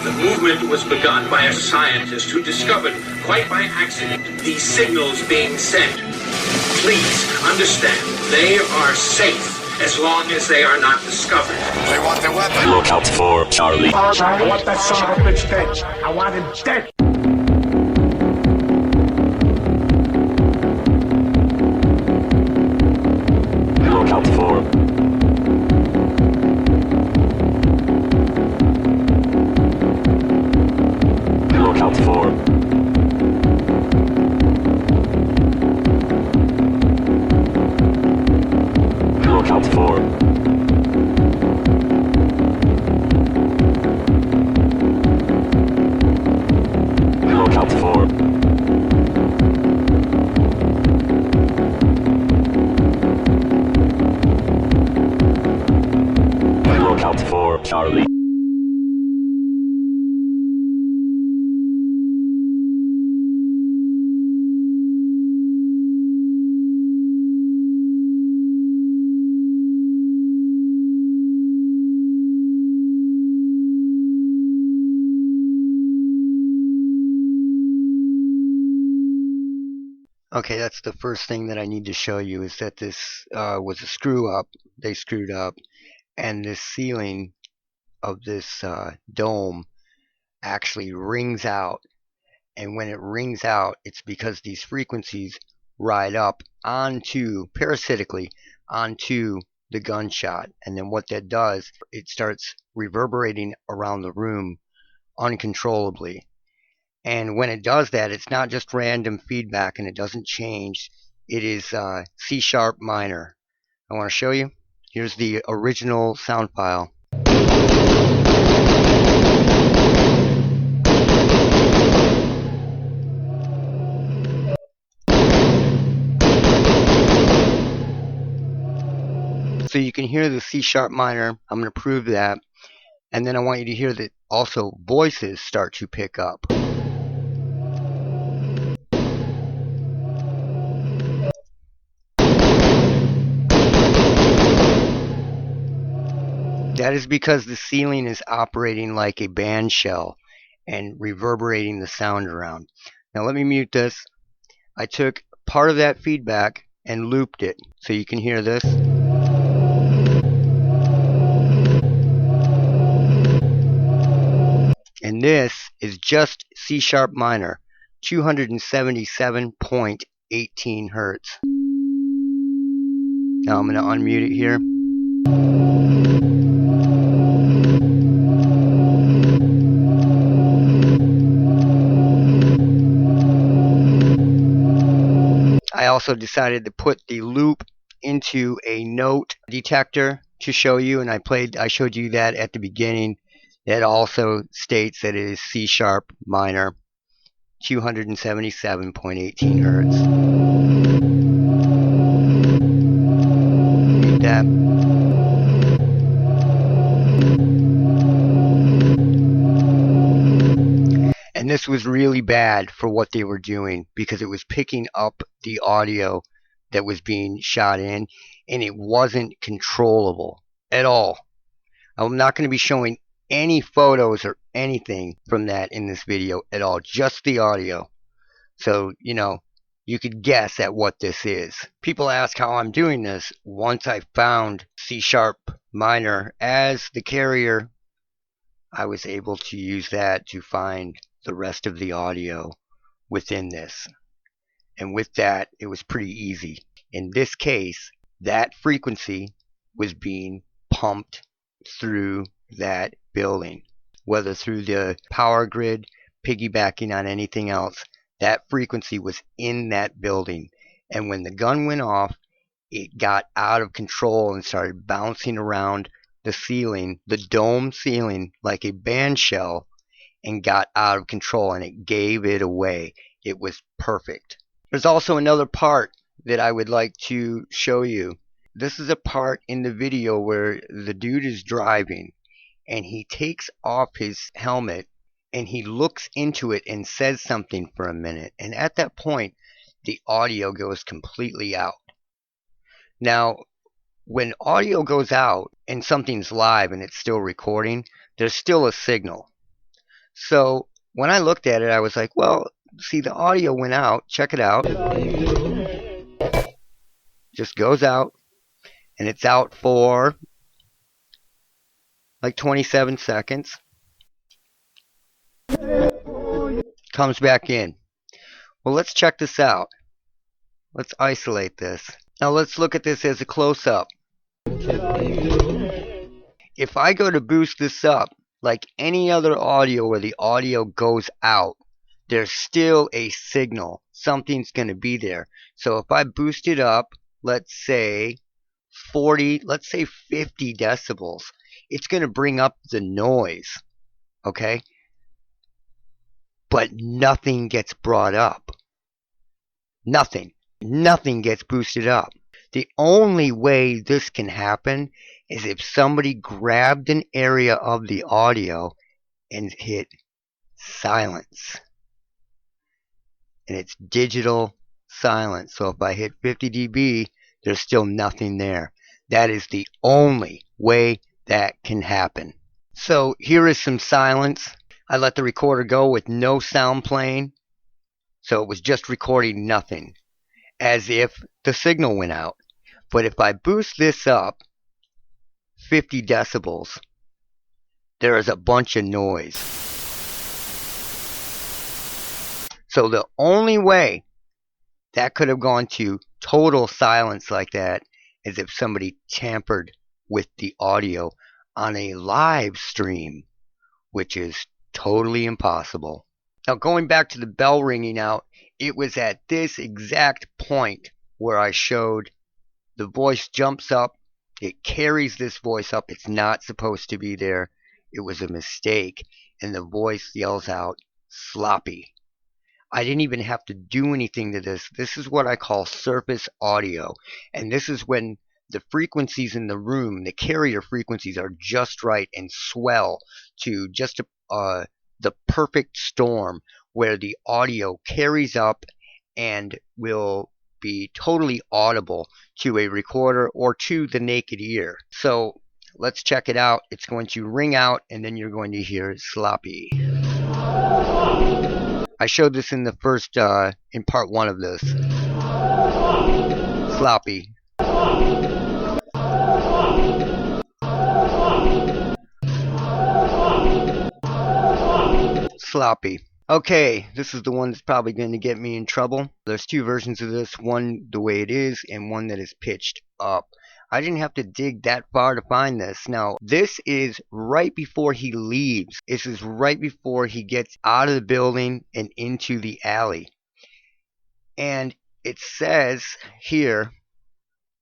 The movement was begun by a scientist who discovered, quite by accident, these signals being sent. Please understand, they are safe as long as they are not discovered. They want their weapon. Look out for Charlie. I want that son of a bitch dead. I want him dead. Look out for. Look out for. Look out for. Look out for. Look out for Charlie. Okay, that's the first thing that I need to show you, is that this was a screw up. They screwed up, and this ceiling of this dome actually rings out. And when it rings out, it's because these frequencies ride up onto, parasitically, onto the gunshot. And then what that does, it starts reverberating around the room uncontrollably. And when it does that, it's not just random feedback and it doesn't change. It is C# minor. I want to show you. Here's the original sound file. So you can hear the C# minor. I'm going to prove that. And then I want you to hear that also voices start to pick up. That is because the ceiling is operating like a bandshell and reverberating the sound around. Now let me mute this. I took part of that feedback and looped it so you can hear this. And this is just C# minor, 277.18 Hertz. Now I'm going to unmute it here. I also decided to put the loop into a note detector to show you, and I showed you that at the beginning. It also states that it is C# minor, 277.18 Hertz. Read that. And this was really bad for what they were doing, because it was picking up the audio that was being shot in, and it wasn't controllable at all. I'm not going to be showing any photos or anything from that in this video at all, just the audio. So, you know, you could guess at what this is. People ask how I'm doing this. Once I found C# minor as the carrier, I was able to use that to find the rest of the audio within this. And with that, it was pretty easy. In this case, that frequency was being pumped through that building, whether through the power grid, piggybacking on anything else. That frequency was in that building, and when the gun went off, it got out of control and started bouncing around the ceiling, the dome ceiling, like a bandshell, and got out of control, and it gave it away. It was perfect. There's also another part that I would like to show you. This is a part in the video where the dude is driving, and he takes off his helmet and he looks into it and says something for a minute, and at that point the audio goes completely out. Now when audio goes out and something's live and it's still recording, there's still a signal. So when I looked at it, I was like, well, see, the audio went out. Check it out. Just goes out, and it's out for like 27 seconds. Comes back in. Well, let's check this out. Let's isolate this. Now let's look at this as a close-up. If I go to boost this up, like any other audio where the audio goes out, there's still a signal. Something's going to be there. So if I boost it up, let's say 50 decibels, it's going to bring up the noise. Okay? But nothing gets brought up. Nothing gets boosted up. The only way this can happen is if somebody grabbed an area of the audio and hit silence. And it's digital silence. So if I hit 50 dB, there's still nothing there. That is the only way that can happen. So here is some silence. I let the recorder go with no sound playing. So it was just recording nothing, as if the signal went out. But if I boost this up 50 decibels, there is a bunch of noise. So the only way that could have gone to total silence like that is if somebody tampered with the audio on a live stream, which is totally impossible. Now, going back to the bell ringing out, it was at this exact point where I showed the voice jumps up. It carries this voice up. It's not supposed to be there. It was a mistake. And the voice yells out, sloppy. I didn't even have to do anything to this. This is what I call surface audio. And this is when the frequencies in the room, the carrier frequencies, are just right and swell to just the perfect storm where the audio carries up and will be totally audible to a recorder or to the naked ear. So let's check it out. It's going to ring out and then you're going to hear sloppy. I showed this in the first, in part 1 of this. Sloppy. Sloppy. Okay, this is the one that's probably going to get me in trouble. There's 2 versions of this, one the way it is and one that is pitched up. I didn't have to dig that far to find this. Now, this is right before he leaves. This is right before he gets out of the building and into the alley. And it says here,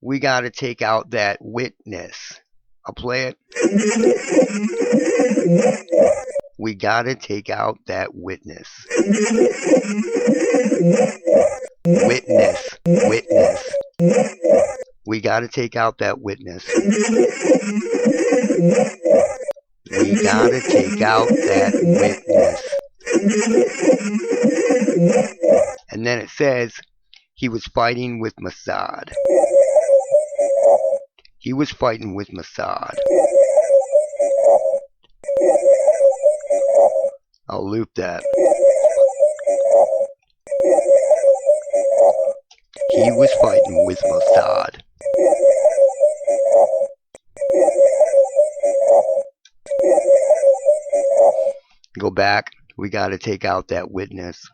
we got to take out that witness. I'll play it. We gotta take out that witness. Witness. Witness. We gotta take out that witness. We gotta take out that witness. And then it says, he was fighting with Mossad. He was fighting with Mossad. I'll loop that. He was fighting with Mossad. Go back. We got to take out that witness.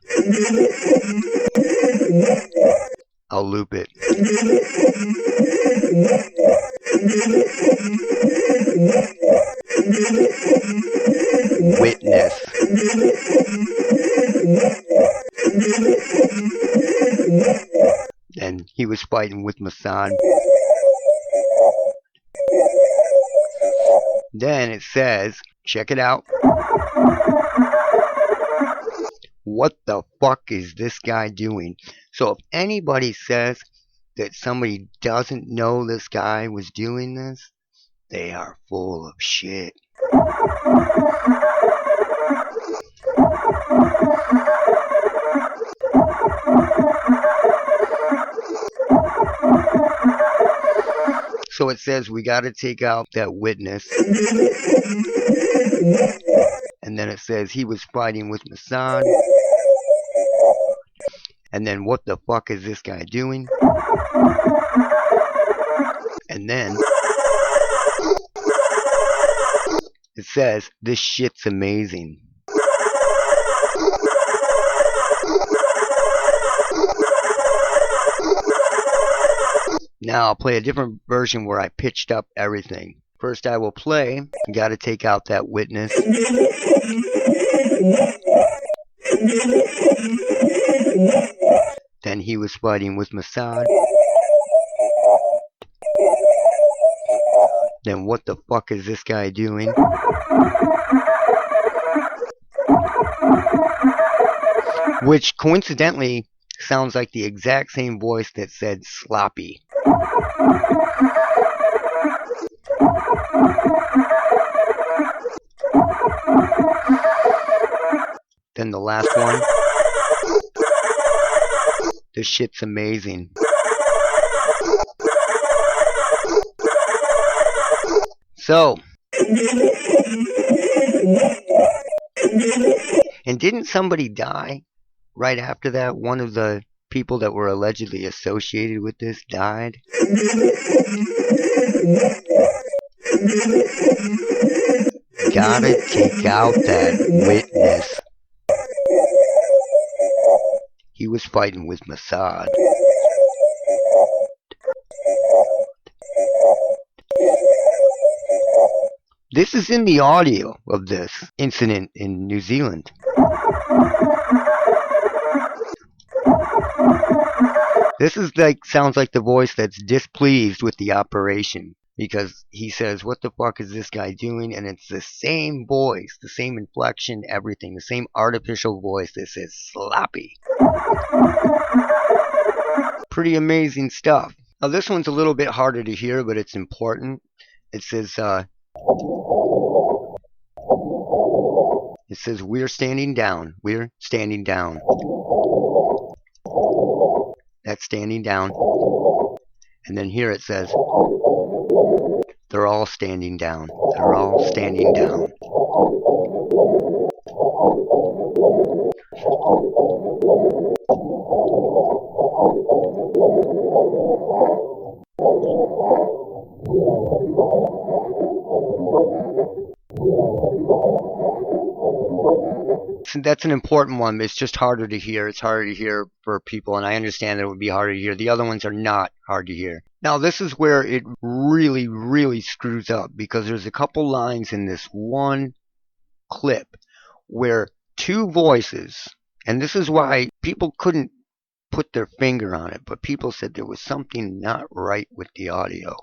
I'll loop it. Witness. And he was fighting with Mossad. Then it says, check it out. What the fuck is this guy doing? So if anybody says that somebody doesn't know this guy was doing this, they are full of shit. So it says we got to take out that witness. And then it says he was fighting with Mossad. And then what the fuck is this guy doing? And then it says this shit's amazing. Now I'll play a different version where I pitched up everything. First I will play. You gotta take out that witness. Then he was fighting with Mossad. Then what the fuck is this guy doing? Which coincidentally sounds like the exact same voice that said sloppy. Then the last one. This shit's amazing. So, and didn't somebody die right after that? One of the people that were allegedly associated with this died. Gotta take out that witness. He was fighting with Mossad. This is in the audio of this incident in New Zealand. This is like, sounds like the voice that's displeased with the operation, because he says, what the fuck is this guy doing? And it's the same voice, the same inflection, everything, the same artificial voice that says sloppy. Pretty amazing stuff. Now this one's a little bit harder to hear, but it's important. It says, we're standing down. We're standing down. That's standing down. And then here it says, they're all standing down. They're all standing down. That's an important one. It's just harder to hear. It's harder to hear for people, and I understand that it would be harder to hear. The other ones are not hard to hear. Now, this is where it really, really screws up, because there's a couple lines in this one clip where two voices, and this is why people couldn't put their finger on it, but people said there was something not right with the audio.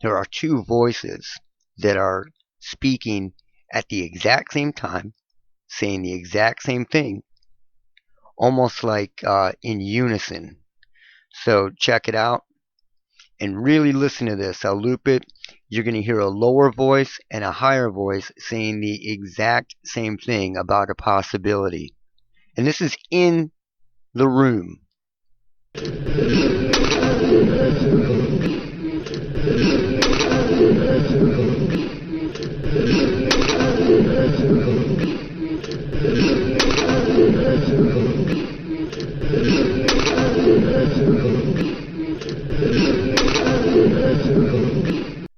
There are two voices that are speaking at the exact same time, saying the exact same thing, almost like in unison. So check it out and really listen to this. I'll loop it. You're going to hear a lower voice and a higher voice saying the exact same thing about a possibility. And this is in the room.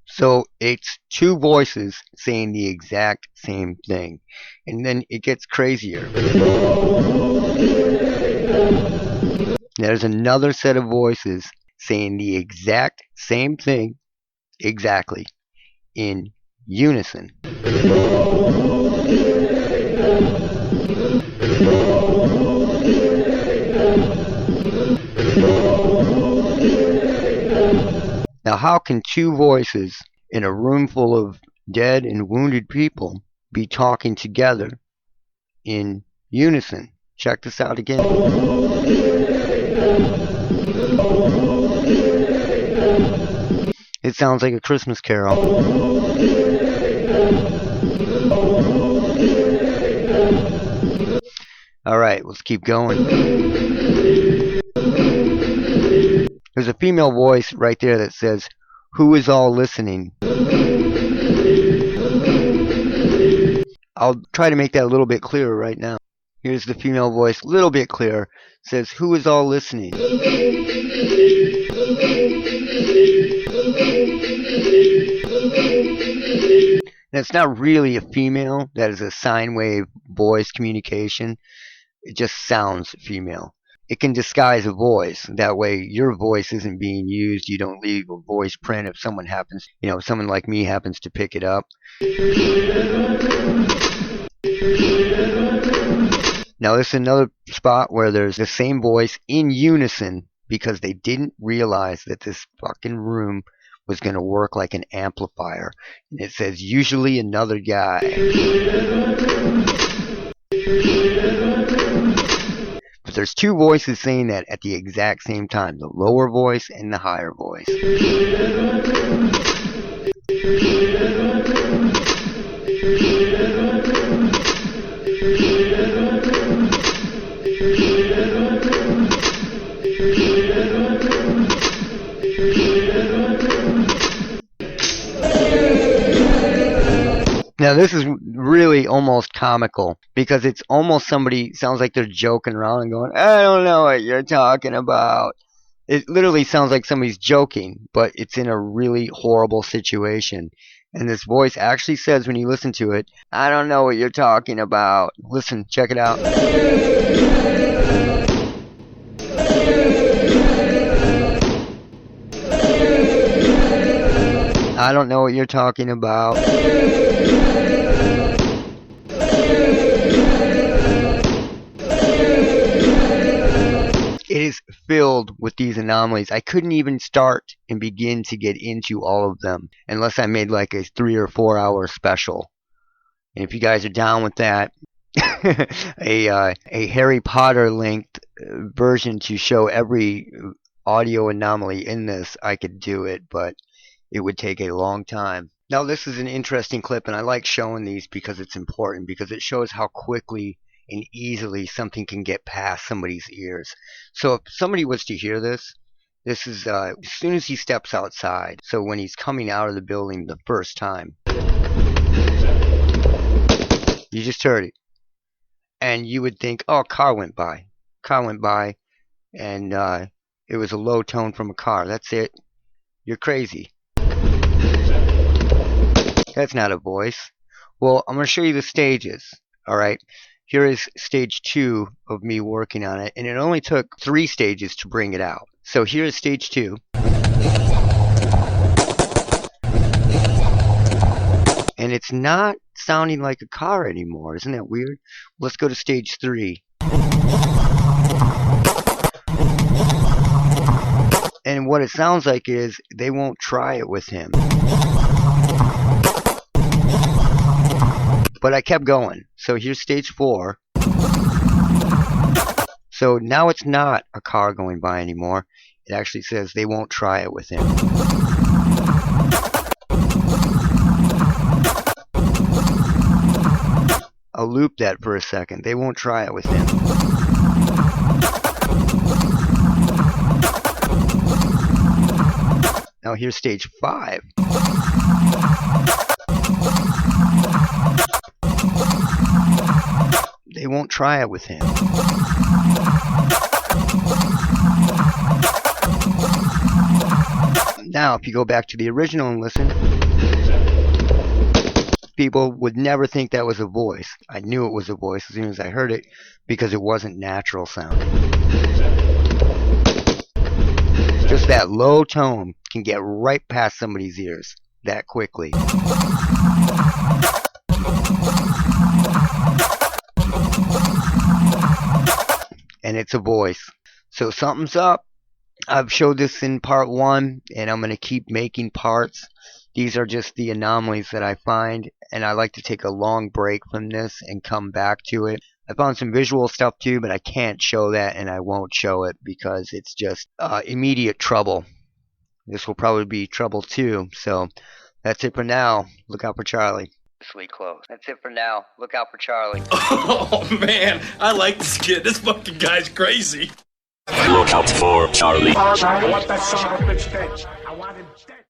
So it's two voices saying the exact same thing. And then it gets crazier. There's another set of voices saying the exact same thing, exactly, in unison. Now, how can two voices in a room full of dead and wounded people be talking together in unison? Check this out again. It sounds like a Christmas carol. Alright, let's keep going. There's a female voice right there that says, who is all listening? I'll try to make that a little bit clearer right now. Here's the female voice, a little bit clearer. It says, "Who is all listening?" And it's not really a female. That is a sine wave voice communication. It just sounds female. It can disguise a voice. That way your voice isn't being used. You don't leave a voice print if someone happens, if someone like me happens to pick it up. Now this is another spot where there's the same voice in unison because they didn't realize that this fucking room was going to work like an amplifier. And it says, "Usually another guy." But there's two voices saying that at the exact same time, the lower voice and the higher voice. Now this is really almost comical because it's almost somebody sounds like they're joking around and going, "I don't know what you're talking about." It literally sounds like somebody's joking, but it's in a really horrible situation. And this voice actually says when you listen to it, "I don't know what you're talking about." Listen, check it out. "I don't know what you're talking about." It is filled with these anomalies. I couldn't even start and begin to get into all of them unless I made like a 3 or 4 hour special. And if you guys are down with that, a Harry Potter linked version to show every audio anomaly in this, I could do it, but it would take a long time. Now this is an interesting clip, and I like showing these because it's important, because it shows how quickly and easily something can get past somebody's ears. So if somebody was to hear this, this is as soon as he steps outside. So when he's coming out of the building the first time, you just heard it, and you would think, "Oh, a car went by." And it was a low tone from a car. That's it. You're crazy. That's not a voice. Well, I'm going to show you the stages. All right. Here is stage 2 of me working on it, and it only took 3 stages to bring it out. So here is stage 2. And it's not sounding like a car anymore. Isn't that weird? Let's go to stage 3. And what it sounds like is they won't try it with him. But I kept going. So here's stage 4. So now it's not a car going by anymore. It actually says they won't try it with him. I'll loop that for a second. They won't try it with him. Now here's stage 5. They won't try it with him. Now, if you go back to the original and listen, people would never think that was a voice. I knew it was a voice as soon as I heard it because it wasn't natural sounding. Just that low tone can get right past somebody's ears that quickly. And it's a voice. So something's up. I've showed this in part 1, and I'm going to keep making parts. These are just the anomalies that I find, and I like to take a long break from this and come back to it. I found some visual stuff too, but I can't show that, and I won't show it because it's just immediate trouble. This will probably be trouble too. So that's it for now. Look out for Charlie. Sleep close. That's it for now. Look out for Charlie. Oh man, I like this kid. This fucking guy's crazy. Look out for Charlie. I want that son of a bitch dead. I want him dead.